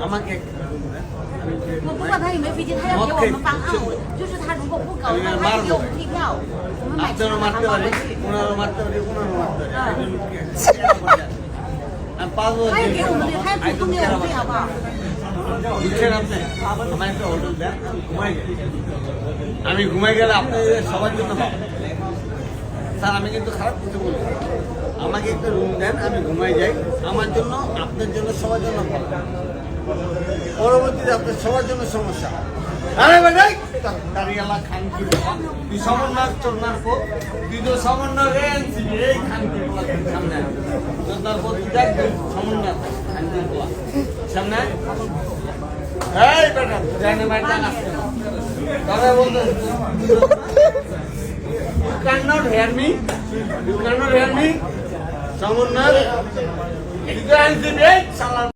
আমাকে 我不管他有没有飞机，他要给我们方案，就是他如果不搞的话，他就给我们退票，我们买机 আপনারও 票 মারতে 航班 পারি 回去。 ওনারও মারতে পারি ওনারও মারতে পারি আমি পারবো 他也给我们的，他也主动给我们退，好不好？ দিচ্ছেন আপনি আমার একটা হোটেল দেন আমি ঘুমাই গেলে আপনাদের সবার জন্য পাবো স্যার আমি কিন্তু খারাপ কিছু বলি না। আমাকে একটা রুম দেন আমি ঘুমাই যাই আমার জন্য আপনার জন্য সবার জন্য ভালো পরবর্তীতে আপনার সবার জন্য সমস্যা আরে ভাই দাঁড়িয়ালা খান কি তুই সমন্বয় চলনার পর তুই তো সমন্বয় এনসিবি এই খান কি সামনে চলনার পর তুই দেখ সমন্বয় খান কি সামনে এই বেটা জানে বাইটা না তবে বলতো you cannot hear me সমন্বয় you can see me সালা